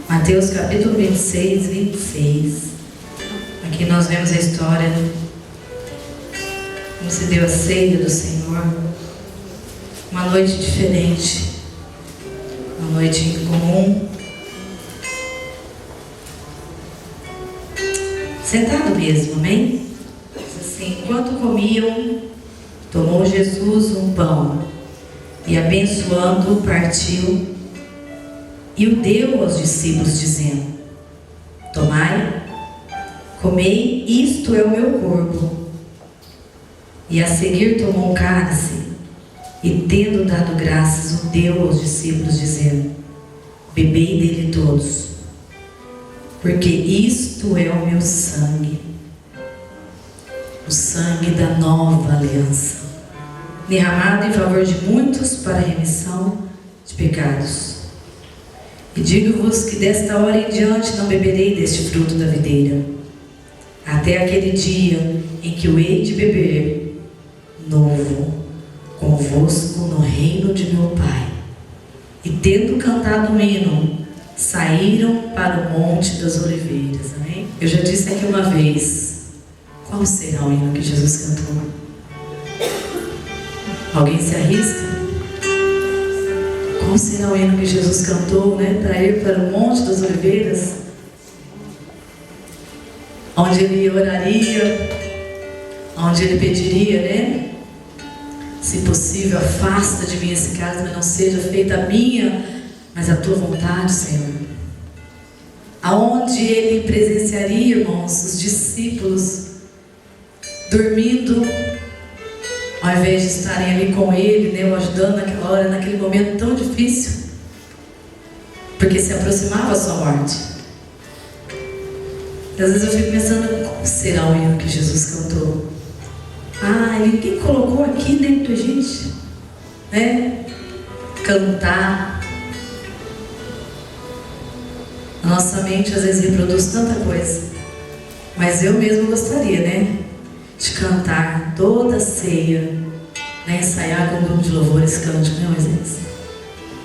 Mateus capítulo 26. Aqui nós vemos a história como se deu a ceia do Senhor. Uma noite diferente, uma noite incomum. Sentado mesmo, amém? Assim, enquanto comiam, tomou Jesus um pão e, abençoando-o, partiu e o deu aos discípulos, dizendo: tomai, comei, isto é o meu corpo. E a seguir tomou um cálice e, tendo dado graças, o deu aos discípulos, dizendo: bebei dele todos, porque isto é o meu sangue, o sangue da nova aliança, derramado em favor de muitos para a remissão de pecados. E digo-vos que desta hora em diante não beberei deste fruto da videira, até aquele dia em que o hei de beber novo convosco no reino de meu Pai. E tendo cantado um hino, saíram para o Monte das Oliveiras. Amém? Eu já disse aqui uma vez, qual será o hino que Jesus cantou? Alguém se arrisca? Qual será o hino que Jesus cantou, para ir para o Monte das Oliveiras? Onde ele oraria, onde ele pediria, se possível, afasta de mim esse cálice, mas não seja feita a minha, mas a tua vontade, Senhor. Aonde ele presenciaria, irmãos, os discípulos dormindo, ao invés de estarem ali com ele, o ajudando naquela hora, naquele momento tão difícil, porque se aproximava a sua morte. E às vezes eu fico pensando, como será o hino que Jesus cantou? Ninguém colocou aqui dentro da gente, cantar. A nossa mente às vezes reproduz tanta coisa, mas eu mesmo gostaria, de cantar toda a ceia, ensaiar com o grupo de louvor esse cântico, Moisés?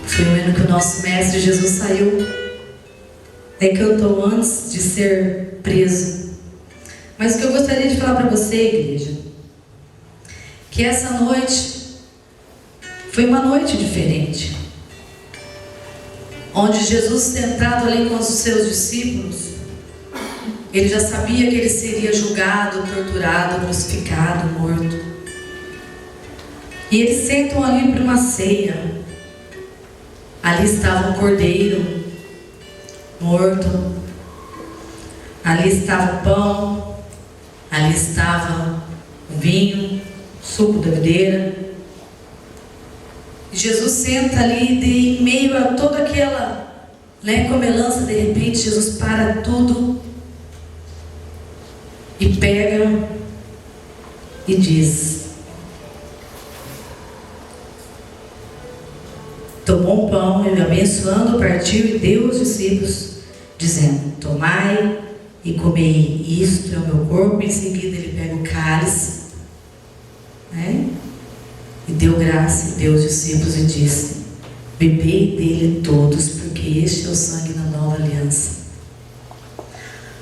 Foi o hino que o nosso mestre Jesus saiu e cantou antes de ser preso. Mas o que eu gostaria de falar para você, igreja, que essa noite foi uma noite diferente, onde Jesus, sentado ali com os seus discípulos, ele já sabia que ele seria julgado, torturado, crucificado, morto. E eles sentam ali para uma ceia. Ali estava um cordeiro morto, ali estava o pão, ali estava o vinho, suco da videira. E Jesus senta ali em meio a toda aquela comelança. De repente Jesus para tudo e pega e diz: tomou um pão, ele abençoando, partiu e deu aos discípulos, dizendo: tomai e comei, isto é o meu corpo. Em seguida ele pega o cálice, e deu graça e deu aos discípulos e disse: bebei dele todos, porque este é o sangue da nova aliança.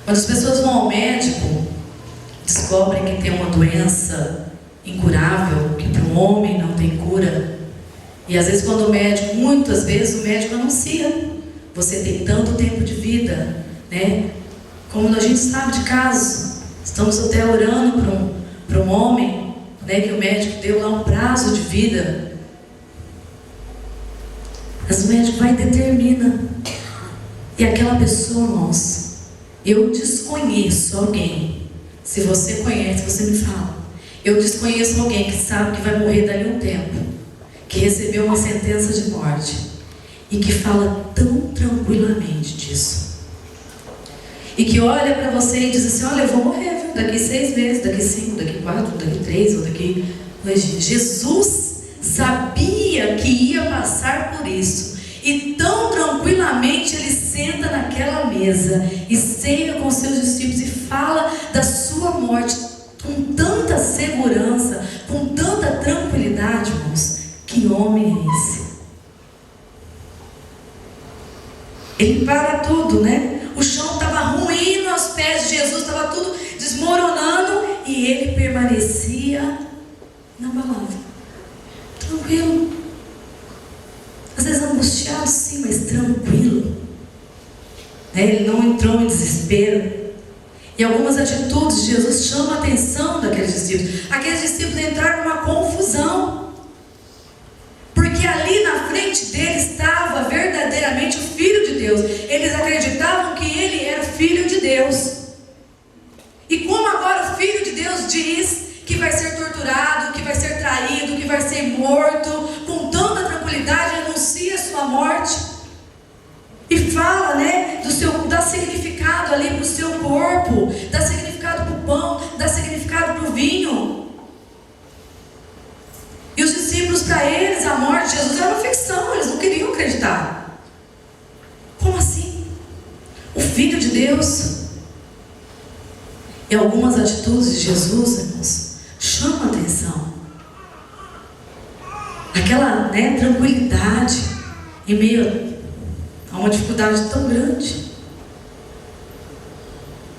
Quando as pessoas vão ao médico, descobrem que tem uma doença incurável, que para um homem não tem cura. E às vezes muitas vezes o médico anuncia: você tem tanto tempo de vida, Como a gente sabe de casos, estamos até orando para um homem, que o médico deu lá um prazo de vida. Mas o médico vai e determina. E aquela pessoa, irmãos, eu desconheço alguém. Se você conhece, você me fala. Eu desconheço alguém que sabe que vai morrer dali a um tempo, que recebeu uma sentença de morte e que fala tão tranquilamente disso, e que olha para você e diz assim: olha, eu vou morrer, viu? Daqui 6 meses, daqui 5, daqui 4, daqui 3 ou daqui 2 dias. Jesus sabia que ia passar por isso, e tão tranquilamente ele senta naquela mesa e ceia com seus discípulos e fala da sua morte com tanta segurança, com tanta tranquilidade, irmãos. Que homem é esse? Ele para tudo, né? O chão estava ruindo aos pés de Jesus, estava tudo desmoronando, e ele permanecia inabalável, tranquilo. Às vezes angustiado, sim, mas tranquilo. Ele não entrou em desespero. E algumas atitudes de Jesus chamam a atenção daqueles discípulos. Aqueles discípulos entraram numa confusão, porque ali na frente deles estava verdadeiramente o Filho de Deus. Eles acreditavam que ele era o Filho de Deus. E como agora o Filho de Deus diz que vai ser torturado, que vai ser traído, que vai ser morto, com tanta tranquilidade anuncia a sua morte e fala, né, dá significado ali para o seu corpo, dá significado para o pão, dá significado para o vinho. E os discípulos, para eles, a morte de Jesus era uma ficção, eles não queriam acreditar. Como assim? O Filho de Deus. E algumas atitudes de Jesus, irmãos, chamam a atenção. Aquela, né, tranquilidade em meio a uma dificuldade tão grande.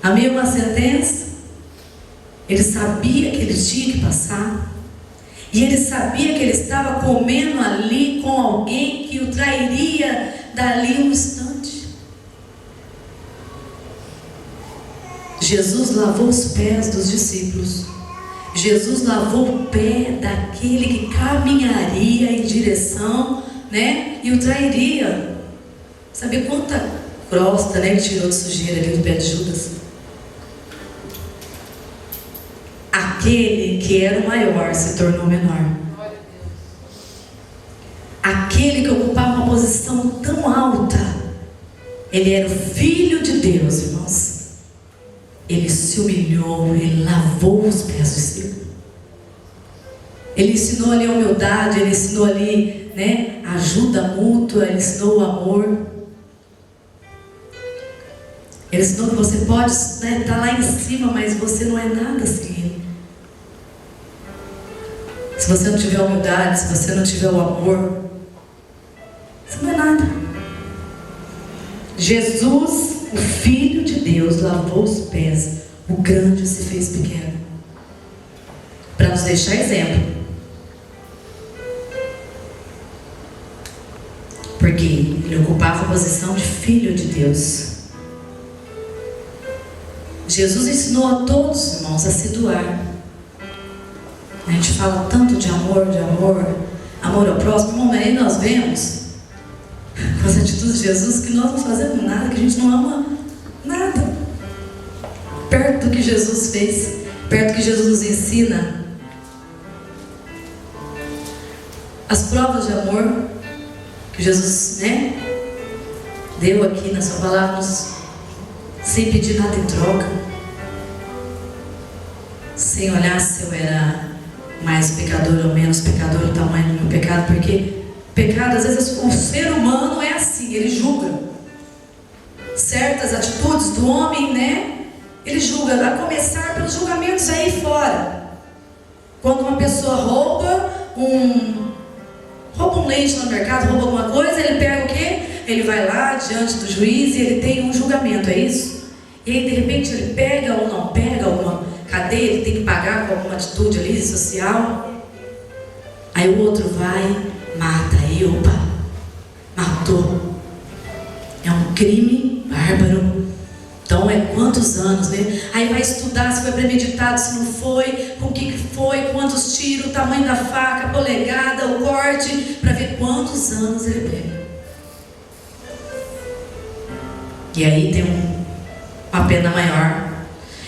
A meio a uma sentença, ele sabia que ele tinha que passar. E ele sabia que ele estava comendo ali com alguém que o trairia dali um instante. Jesus lavou os pés dos discípulos. Jesus lavou o pé daquele que caminharia em direção, né, e o trairia. Sabe quanta crosta, né, que tirou de sujeira ali do pé de Judas? Aquele que era o maior se tornou menor. Aquele que ocupava uma posição tão alta, ele era o Filho de Deus, irmãos. Ele se humilhou, ele lavou os pés do discípulo. Ele ensinou ali a humildade, ele ensinou ali, né, a ajuda mútua, ele ensinou o amor. Ele ensinou que você pode, né, estar lá em cima, mas você não é nada sem ele. Se você não tiver humildade, se você não tiver o amor, você não é nada. Jesus, o Filho de Deus, lavou os pés. O grande se fez pequeno, para nos deixar exemplo. Porque ele ocupava a posição de Filho de Deus. Jesus ensinou a todos, irmãos, a se doar. A gente fala tanto de amor amor ao próximo. Irmão, aí nós vemos com as atitudes de Jesus que nós não fazemos nada, que a gente não ama nada perto do que Jesus fez, perto do que Jesus nos ensina. As provas de amor que Jesus, né, deu aqui na sua palavra, sem pedir nada em troca, sem olhar se eu era mais pecador ou menos pecador, o tamanho do meu pecado, porque pecado, às vezes o ser humano é assim, ele julga certas atitudes do homem, né? Ele julga, a começar pelos julgamentos aí fora. Quando uma pessoa rouba um leite no mercado, rouba alguma coisa, ele pega o quê? Ele vai lá diante do juiz e ele tem um julgamento, é isso? E aí de repente ele pega ou não pega alguma cadeia, ele tem que pagar com alguma atitude ali social. Aí o outro vai, mata, aí opa, matou. É um crime bárbaro. Então é quantos anos, né? Aí vai estudar se foi premeditado, se não foi, com o que foi, quantos tiros, o tamanho da faca, a polegada, o corte, para ver quantos anos ele pega. E aí tem uma pena maior.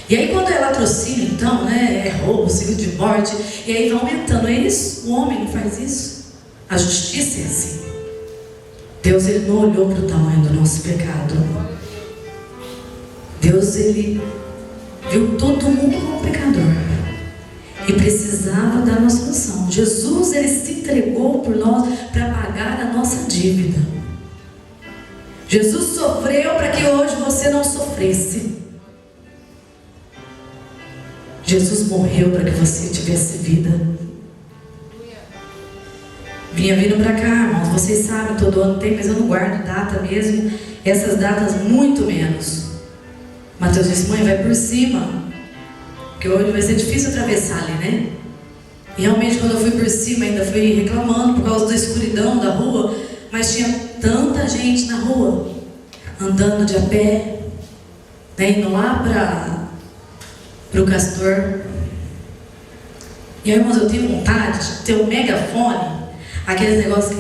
E aí quando é latrocínio, então, né, é roubo, seguido de morte, e aí vai aumentando. É isso, o homem não faz isso. A justiça é assim. Deus, ele não olhou para o tamanho do nosso pecado. Deus, ele viu todo mundo como pecador e precisava dar uma solução. Jesus, ele se entregou por nós para pagar a nossa dívida. Jesus sofreu para que hoje você não sofresse. Jesus morreu para que você tivesse vida. Vinha vindo para cá, irmãos, vocês sabem, todo ano tem, mas eu não guardo data mesmo. Essas datas, muito menos. Mateus disse: mãe, vai por cima, porque hoje vai ser difícil atravessar ali, né? E realmente, quando eu fui por cima, ainda fui reclamando por causa da escuridão da rua, mas tinha tanta gente na rua, andando de a pé, né, indo lá para o Castor. E aí, irmãos, eu tenho vontade de ter um megafone, aqueles negócios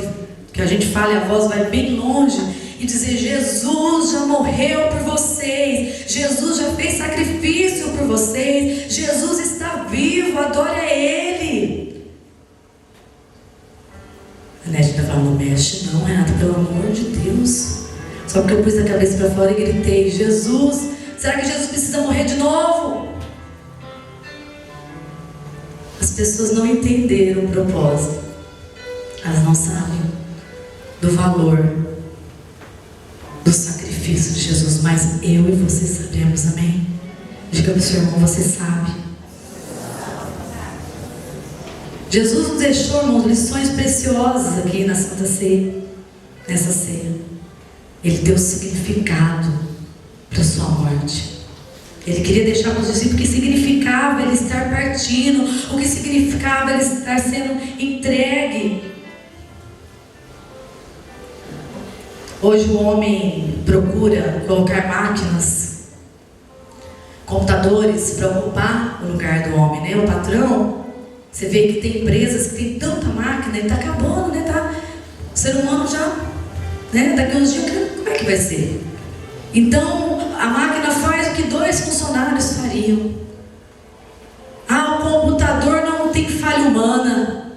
que a gente fala e a voz vai bem longe, e dizer: Jesus já morreu por vocês, Jesus já fez sacrifício por vocês, Jesus está vivo, adore a Ele. A Nete está falando: não mexe não, Renata, pelo amor de Deus. Só porque eu pus a cabeça para fora e gritei: Jesus, será que Jesus precisa morrer de novo? As pessoas não entenderam o propósito, elas não sabem do valor do sacrifício de Jesus, mas eu e você sabemos, amém? Diga para o seu irmão: você sabe. Jesus nos deixou, irmãos, lições preciosas aqui na Santa Ceia, nessa ceia. Ele deu significado para a sua morte. Ele queria deixar para os discípulos o que significava ele estar partindo, o que significava ele estar sendo entregue. Hoje o homem procura colocar máquinas, computadores para ocupar o lugar do homem, né? O patrão, você vê que tem empresas que tem tanta máquina e está acabando, né? O ser humano já, né? Daqui a uns dias, como é que vai ser? Então a máquina faz o que 2 funcionários fariam. O computador não tem falha humana.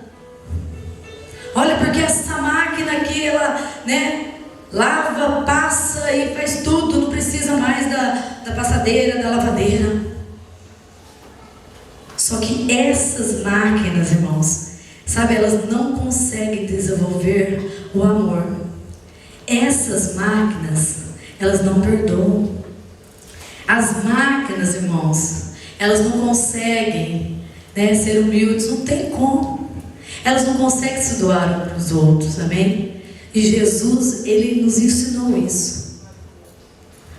Olha, porque essa máquina aqui, ela, né, lava, passa e faz tudo, não precisa mais da passadeira, da lavadeira. Só que essas máquinas, irmãos, sabe, elas não conseguem desenvolver o amor. Essas máquinas, elas não perdoam. As máquinas, irmãos, elas não conseguem, né, ser humildes, não tem como. Elas não conseguem se doar uns para os outros, amém? E Jesus, Ele nos ensinou isso.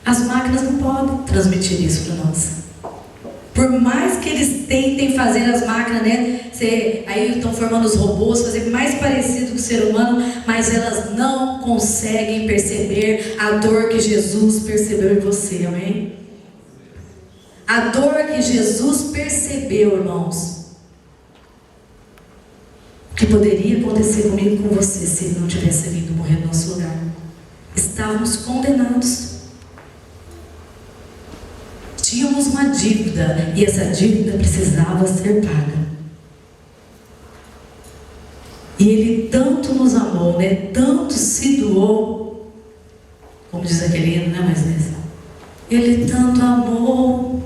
As máquinas não podem transmitir isso para nós. Por mais que eles tentem fazer as máquinas, né, aí estão formando os robôs, fazer mais parecido com o ser humano, mas elas não conseguem perceber a dor que Jesus percebeu em você, amém? A dor que Jesus percebeu, irmãos. O que poderia acontecer comigo e com você se Ele não tivesse vindo morrer no nosso lugar? Estávamos condenados. Tínhamos uma dívida e essa dívida precisava ser paga. E Ele tanto nos amou, né? Tanto se doou, como diz aquele hino, né, Moisés? Ele tanto amou,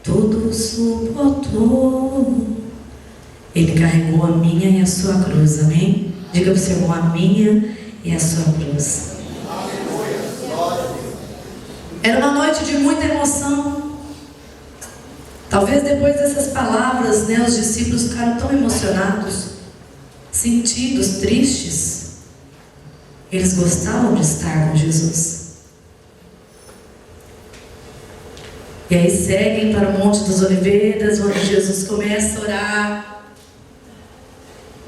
tudo suportou. Ele carregou a minha e a sua cruz, amém? Diga para o seu irmão: a minha e a sua cruz. Era uma noite de muita emoção. Talvez depois dessas palavras, né, os discípulos ficaram tão emocionados, sentidos, tristes. Eles gostavam de estar com Jesus. E aí seguem para o Monte das Oliveiras, onde Jesus começa a orar.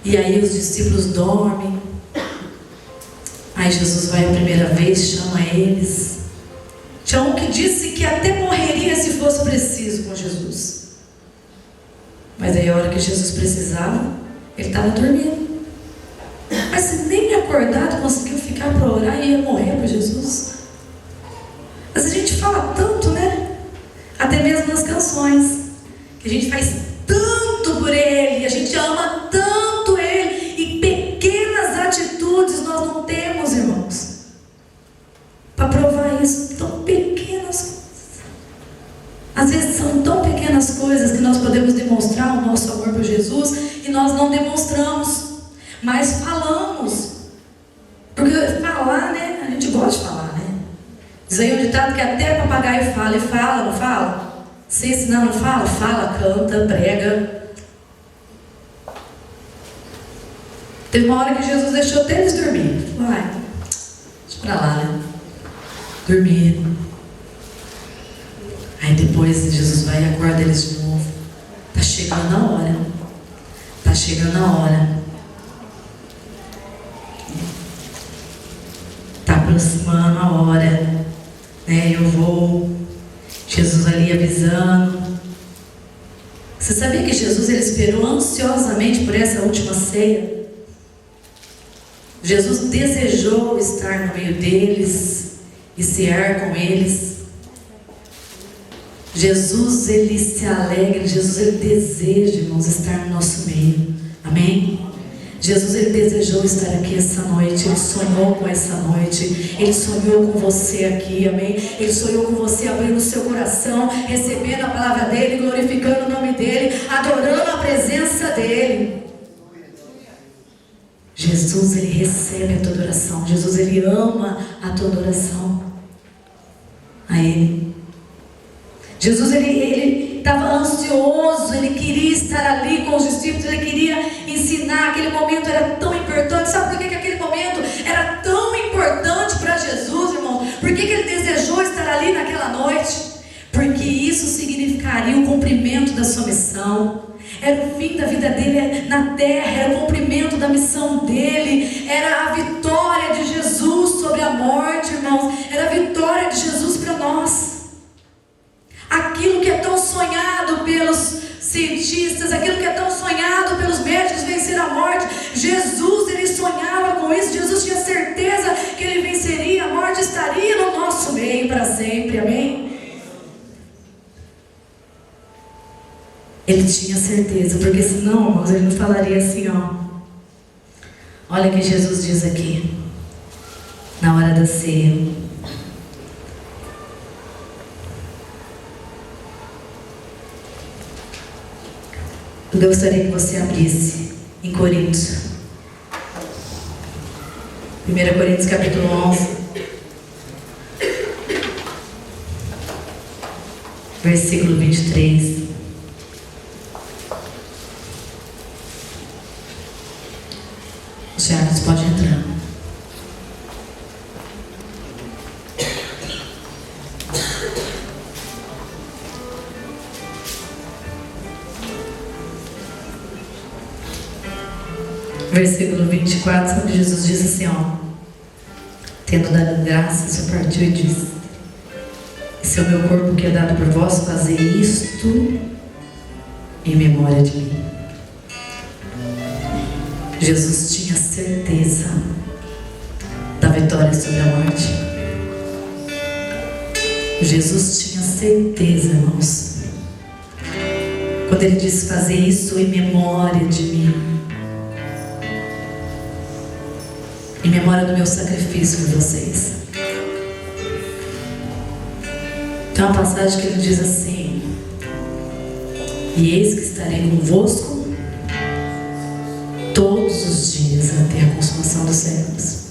E aí os discípulos dormem. Aí Jesus vai a primeira vez, chama eles. Tinha um que disse que até morreria se fosse preciso com Jesus. Mas aí a hora que Jesus precisava, ele estava dormindo. Mas se nem acordado conseguiu ficar para orar e ia morrer por Jesus. Mas a gente fala tanto, né? Até mesmo nas canções, que a gente faz tanto por Ele, a gente ama tanto Ele, e pequenas atitudes nós não temos, irmãos, para provar isso. Tão pequenas coisas. Às vezes são tão pequenas coisas que nós podemos demonstrar o nosso amor por Jesus e nós não demonstramos, mas falamos. Porque falar, né? A gente gosta de falar, né? Diz aí um ditado que até papagaio fala, e fala, não fala? Se ensinar, não fala? Fala, canta, prega. Teve uma hora que Jesus deixou até eles dormirem. Vai, deixa pra lá, né? dormiram. Aí depois Jesus vai e acorda eles de novo. Está chegando a hora. Está chegando a hora. Está aproximando a hora. Eu vou. Jesus ali avisando. Você sabia que Jesus ele esperou ansiosamente por essa última ceia? Jesus desejou estar no meio deles e cear com eles. Jesus ele se alegra, Jesus ele deseja, irmãos, estar no nosso meio. Amém? Jesus ele desejou estar aqui essa noite. Ele sonhou com essa noite. Ele sonhou com você aqui, amém? Ele sonhou com você abrindo o seu coração, recebendo a palavra dele, glorificando o nome dele, adorando a presença dele. Jesus ele recebe a tua adoração. Jesus ele ama a tua adoração a ele. Jesus ele estava ansioso, ele queria estar ali com os discípulos, ele queria ensinar. Aquele momento era tão importante. Sabe por que aquele momento era tão importante para Jesus, irmão? Por que ele desejou estar ali naquela noite? Porque isso significaria o cumprimento da sua missão. Era o fim da vida dele na terra, era o cumprimento da missão dele, era a vitória de Jesus sobre a morte, irmãos, era a vitória de Jesus para nós. Aquilo que é tão sonhado pelos cientistas, aquilo que é tão sonhado pelos médicos, vencer a morte, Jesus ele sonhava com isso. Jesus tinha certeza que ele venceria a morte, estaria no nosso meio para sempre, amém? Ele tinha certeza, porque senão, irmãos, ele não falaria assim, olha o que Jesus diz aqui, na hora da ceia. Eu gostaria que você abrisse em Coríntios. 1 Coríntios capítulo 11. Versículo 23. Charles, pode entrar. Versículo 24, Jesus diz assim, tendo dado graças, o partiu e disse: esse é o meu corpo que é dado por vós, fazei isto em memória de mim. Jesus tinha certeza da vitória sobre a morte. Jesus tinha certeza, irmãos, quando ele disse: fazer isso em memória de mim, em memória do meu sacrifício por vocês. Tem uma passagem que ele diz assim: e eis que estarei convosco todos os dias até a consumação dos séculos.